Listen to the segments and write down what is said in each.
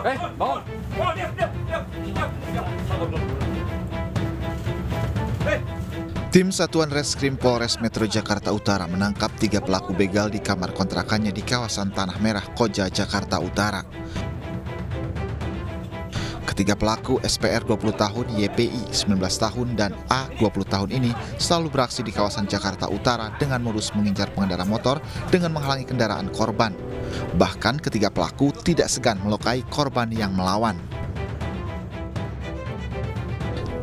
Bangun. Tim Satuan Reskrim Polres Metro Jakarta Utara menangkap 3 pelaku begal di kamar kontrakannya di kawasan Tanah Merah, Koja, Jakarta Utara. Ketiga pelaku SPR 20 tahun, YPI 19 tahun, dan A 20 tahun ini selalu beraksi di kawasan Jakarta Utara dengan modus mengincar pengendara motor dengan menghalangi kendaraan korban. Bahkan ketiga pelaku tidak segan melukai korban yang melawan.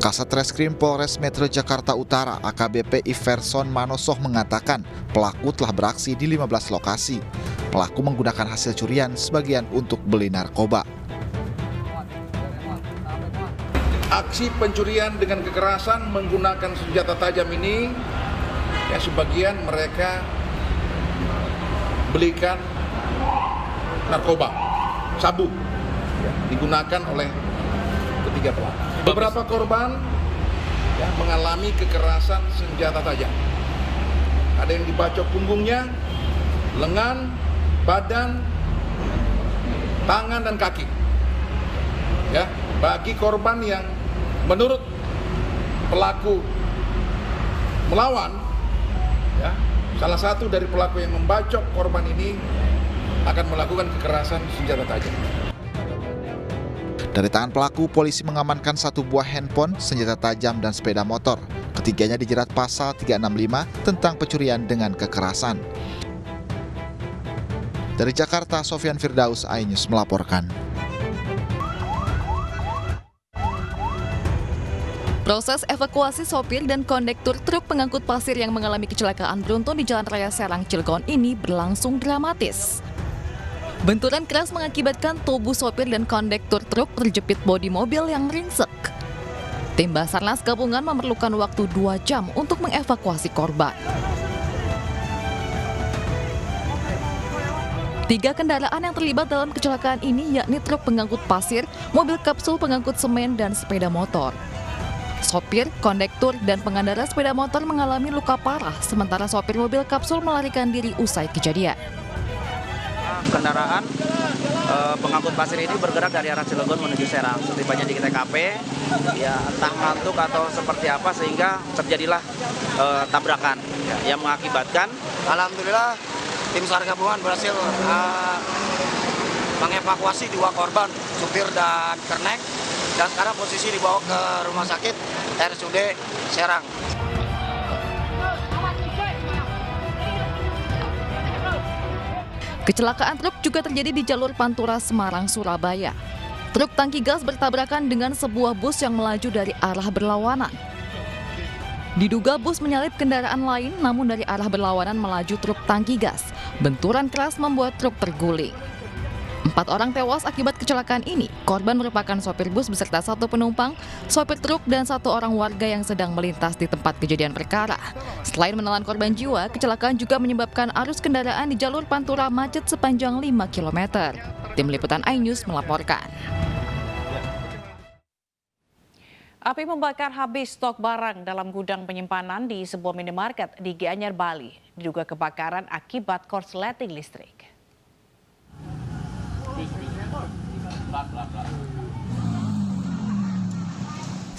Kasat Reskrim Polres Metro Jakarta Utara AKBP Iverson Manosoh mengatakan pelaku telah beraksi di 15 lokasi. Pelaku menggunakan hasil curian sebagian untuk beli narkoba. Aksi pencurian dengan kekerasan menggunakan senjata tajam ini, ya sebagian mereka belikan narkoba, sabu, ya, digunakan oleh ketiga pelaku. Beberapa korban ya, mengalami kekerasan senjata tajam. Ada yang dibacok punggungnya, lengan, badan, tangan, dan kaki. Ya, bagi korban yang menurut pelaku melawan, ya, salah satu dari pelaku yang membacok korban ini akan melakukan kekerasan senjata tajam. Dari tangan pelaku, polisi mengamankan 1 buah handphone, senjata tajam, dan sepeda motor. Ketiganya dijerat pasal 365 tentang pencurian dengan kekerasan. Dari Jakarta, Sofyan Firdaus, iNews melaporkan. Proses evakuasi sopir dan kondektur truk pengangkut pasir yang mengalami kecelakaan beruntun di Jalan Raya Serang Cilegon ini berlangsung dramatis. Benturan keras mengakibatkan tubuh sopir dan kondektur truk terjepit bodi mobil yang ringsek. Tim Basarnas gabungan memerlukan waktu 2 jam untuk mengevakuasi korban. 3 kendaraan yang terlibat dalam kecelakaan ini yakni truk pengangkut pasir, mobil kapsul pengangkut semen, dan sepeda motor. Sopir, kondektur, dan pengendara sepeda motor mengalami luka parah, sementara sopir mobil kapsul melarikan diri usai kejadian. Kendaraan pengangkut pasir ini bergerak dari arah Cilegon menuju Serang. Setibanya di TKP, ya entah ngantuk atau seperti apa sehingga terjadilah tabrakan yang mengakibatkan. Alhamdulillah tim SAR gabungan berhasil mengevakuasi 2 korban, supir dan kernek, dan sekarang posisi dibawa ke rumah sakit RSUD Serang. Kecelakaan truk juga terjadi di jalur Pantura Semarang, Surabaya. Truk tangki gas bertabrakan dengan sebuah bus yang melaju dari arah berlawanan. Diduga bus menyalip kendaraan lain, namun dari arah berlawanan melaju truk tangki gas. Benturan keras membuat truk terguling. 4 orang tewas akibat kecelakaan ini. Korban merupakan sopir bus beserta 1 penumpang, sopir truk, dan 1 orang warga yang sedang melintas di tempat kejadian perkara. Selain menelan korban jiwa, kecelakaan juga menyebabkan arus kendaraan di jalur Pantura macet sepanjang 5 km. Tim Liputan iNews melaporkan. Api membakar habis stok barang dalam gudang penyimpanan di sebuah minimarket di Gianyar, Bali. Diduga kebakaran akibat korsleting listrik.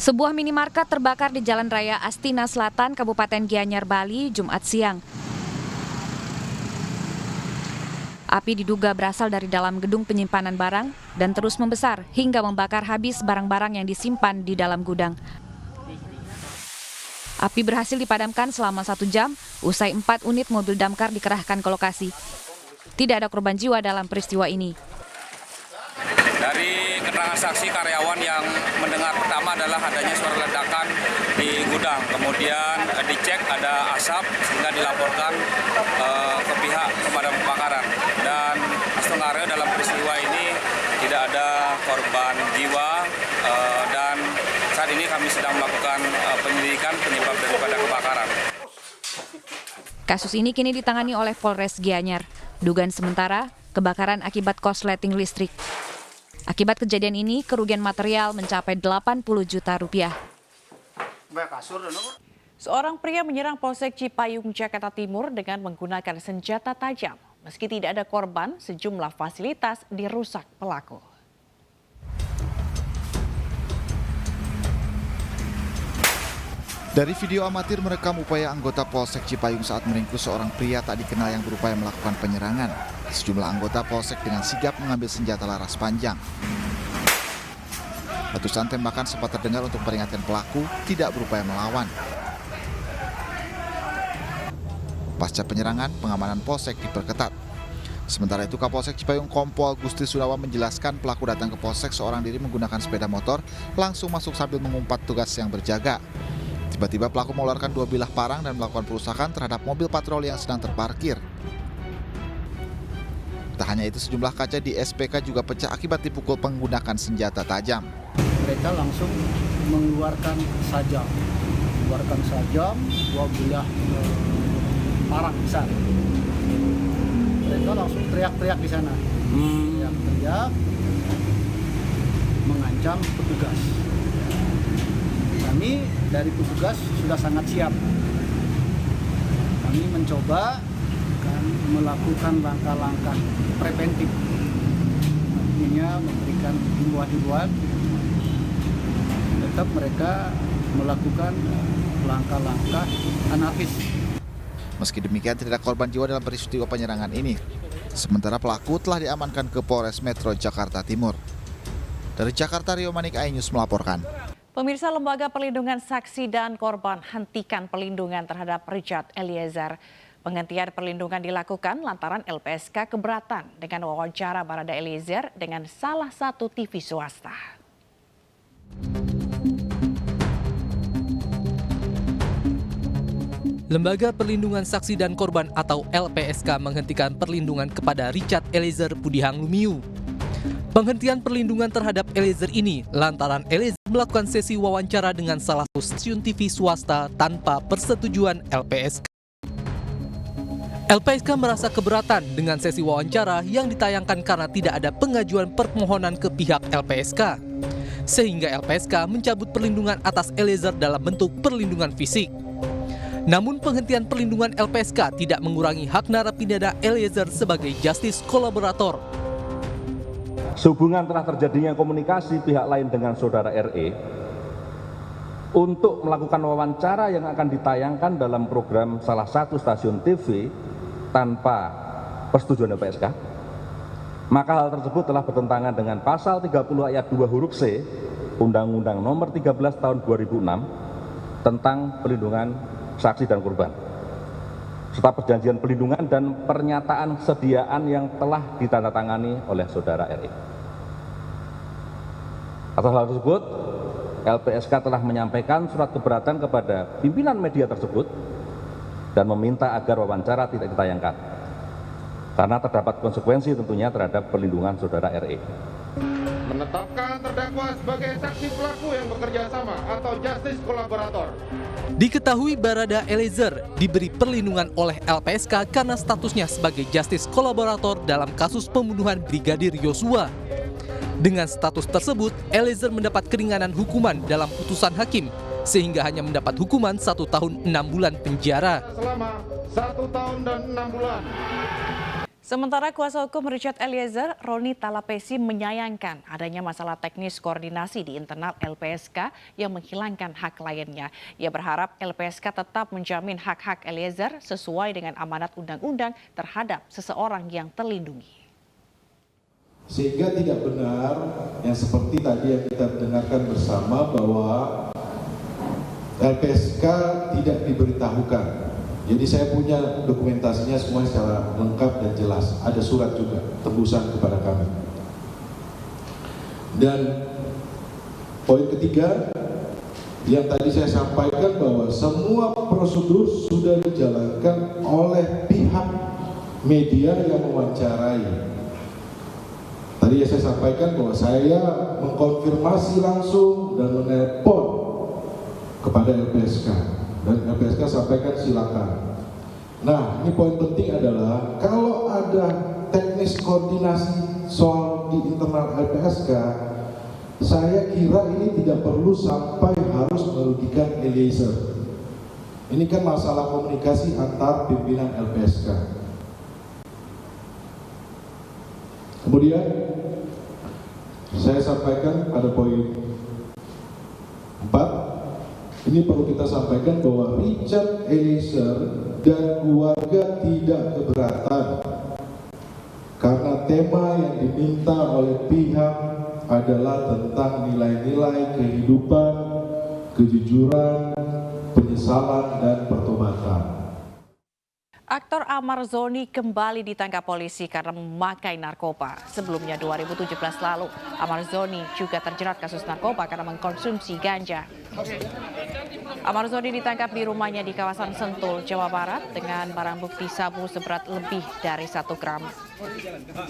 Sebuah minimarket terbakar di Jalan Raya Astina Selatan, Kabupaten Gianyar, Bali, Jumat siang. Api diduga berasal dari dalam gedung penyimpanan barang dan terus membesar hingga membakar habis barang-barang yang disimpan di dalam gudang. Api berhasil dipadamkan selama 1 jam, usai 4 unit mobil damkar dikerahkan ke lokasi. Tidak ada korban jiwa dalam peristiwa ini. Dari keterangan saksi karyawan yang mendengar pertama adalah adanya suara ledakan di gudang. Kemudian dicek ada asap sehingga dilaporkan ke pihak pemadam kebakaran. Dan astungare dalam peristiwa ini tidak ada korban jiwa dan saat ini kami sedang melakukan penyelidikan penyebab daripada kebakaran. Kasus ini kini ditangani oleh Polres Gianyar. Dugaan sementara, kebakaran akibat korsleting listrik. Akibat kejadian ini, kerugian material mencapai 80 juta rupiah. Seorang pria menyerang Polsek Cipayung, Jakarta Timur dengan menggunakan senjata tajam. Meski tidak ada korban, sejumlah fasilitas dirusak pelaku. Dari video amatir merekam upaya anggota Polsek Cipayung saat meringkus seorang pria tak dikenal yang berupaya melakukan penyerangan. Sejumlah anggota Polsek dengan sigap mengambil senjata laras panjang. Letusan tembakan sempat terdengar untuk peringatkan pelaku tidak berupaya melawan. Pasca penyerangan, pengamanan Polsek diperketat. Sementara itu, Kapolsek Cipayung Kompol Gusti Sudawa menjelaskan pelaku datang ke Polsek seorang diri menggunakan sepeda motor, langsung masuk sambil mengumpat tugas yang berjaga. Tiba-tiba pelaku mengeluarkan 2 bilah parang dan melakukan perusakan terhadap mobil patroli yang sedang terparkir. Tak hanya itu, sejumlah kaca di SPK juga pecah akibat dipukul menggunakan senjata tajam. Mereka langsung mengeluarkan sajam 2 bilah parang besar. Mereka langsung teriak-teriak di sana, teriak-teriak mengancam petugas. Kami dari petugas sudah sangat siap. Kami mencoba melakukan langkah-langkah preventif, artinya memberikan himbauan-himbauan. Tetap mereka melakukan langkah-langkah anarkis. Meski demikian, tidak ada korban jiwa dalam peristiwa penyerangan ini. Sementara pelaku telah diamankan ke Polres Metro Jakarta Timur. Dari Jakarta, Rio Manik, iNews melaporkan. Pemirsa, Lembaga Perlindungan Saksi dan Korban hentikan perlindungan terhadap Richard Eliezer. Penghentian perlindungan dilakukan lantaran LPSK keberatan dengan wawancara Barada Eliezer dengan salah satu TV swasta. Lembaga Perlindungan Saksi dan Korban atau LPSK menghentikan perlindungan kepada Richard Eliezer Pudihang Lumiu. Penghentian perlindungan terhadap Eliezer ini lantaran Eliezer melakukan sesi wawancara dengan salah satu stasiun TV swasta tanpa persetujuan LPSK. LPSK merasa keberatan dengan sesi wawancara yang ditayangkan karena tidak ada pengajuan permohonan ke pihak LPSK. Sehingga LPSK mencabut perlindungan atas Eliezer dalam bentuk perlindungan fisik. Namun penghentian perlindungan LPSK tidak mengurangi hak narapidana Eliezer sebagai justice kolaborator. Sehubungan telah terjadinya komunikasi pihak lain dengan saudara RE untuk melakukan wawancara yang akan ditayangkan dalam program salah satu stasiun TV tanpa persetujuan LPSK, maka hal tersebut telah bertentangan dengan pasal 30 ayat 2 huruf C Undang-Undang Nomor 13 Tahun 2006 tentang perlindungan saksi dan korban, serta perjanjian perlindungan dan pernyataan kesediaan yang telah ditandatangani oleh saudara RE. Atas hal tersebut, LPSK telah menyampaikan surat keberatan kepada pimpinan media tersebut dan meminta agar wawancara tidak ditayangkan, karena terdapat konsekuensi tentunya terhadap perlindungan saudara RE. Menetapkan terdakwa sebagai saksi pelaku yang bekerja sama atau justice kolaborator. Diketahui Barada Eliezer diberi perlindungan oleh LPSK karena statusnya sebagai justice kolaborator dalam kasus pembunuhan Brigadir Yosua. Dengan status tersebut, Eliezer mendapat keringanan hukuman dalam putusan hakim, sehingga hanya mendapat hukuman 1 tahun 6 bulan penjara. Selama 1 tahun dan 6 bulan. Sementara kuasa hukum Richard Eliezer, Roni Talapesi, menyayangkan adanya masalah teknis koordinasi di internal LPSK yang menghilangkan hak kliennya. Ia berharap LPSK tetap menjamin hak-hak Eliezer sesuai dengan amanat undang-undang terhadap seseorang yang terlindungi. Sehingga tidak benar yang seperti tadi yang kita dengarkan bersama bahwa LPSK tidak diberitahukan. Jadi saya punya dokumentasinya semua secara lengkap dan jelas. Ada surat juga tembusan kepada kami. Dan poin ketiga yang tadi saya sampaikan bahwa semua prosedur sudah dijalankan oleh pihak media yang mewawancarai. Tadi ya saya sampaikan bahwa saya mengkonfirmasi langsung dan menelpon kepada LPSK. Dan LPSK sampaikan silakan. Nah, ini poin penting adalah kalau ada teknis koordinasi soal di internal LPSK, saya kira ini tidak perlu sampai harus merugikan Eliezer. Ini kan masalah komunikasi antar pimpinan LPSK. Kemudian saya sampaikan pada poin 4, ini perlu kita sampaikan bahwa Richard Eliezer dan keluarga tidak keberatan karena tema yang diminta oleh pihak adalah tentang nilai-nilai kehidupan, kejujuran, penyesalan, dan pertobatan. Aktor Amar Zoni kembali ditangkap polisi karena memakai narkoba. Sebelumnya 2017 lalu, Amar Zoni juga terjerat kasus narkoba karena mengkonsumsi ganja. Amar Zoni ditangkap di rumahnya di kawasan Sentul, Jawa Barat dengan barang bukti sabu seberat lebih dari 1 gram.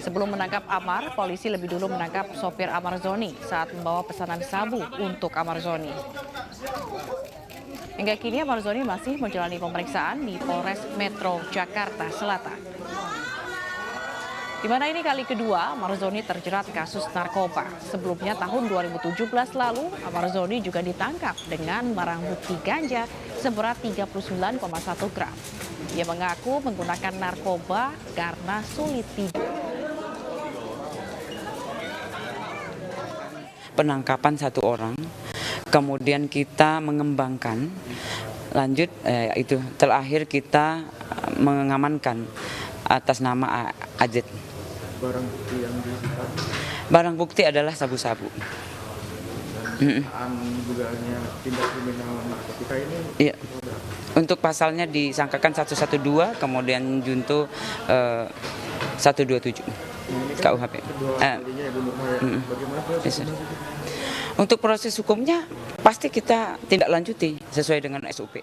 Sebelum menangkap Amar, polisi lebih dulu menangkap sopir Amar Zoni saat membawa pesanan sabu untuk Amar Zoni. Hingga kini Amar Zoni masih menjalani pemeriksaan di Polres Metro Jakarta Selatan. Di mana ini kali kedua Amar Zoni terjerat kasus narkoba. Sebelumnya tahun 2017 lalu Amar Zoni juga ditangkap dengan barang bukti ganja seberat 39,1 gram. Ia mengaku menggunakan narkoba karena sulit tidur. Penangkapan 1 orang, kemudian kita mengembangkan, lanjut itu terakhir kita mengamankan atas nama AZ. Barang bukti yang disita? Barang bukti adalah sabu-sabu. Dugaannya tindak kriminal narkotika ini? Iya. Untuk pasalnya disangkakan 112, kemudian junto 127 KUHP. Untuk proses hukumnya pasti kita tindak lanjuti sesuai dengan SOP.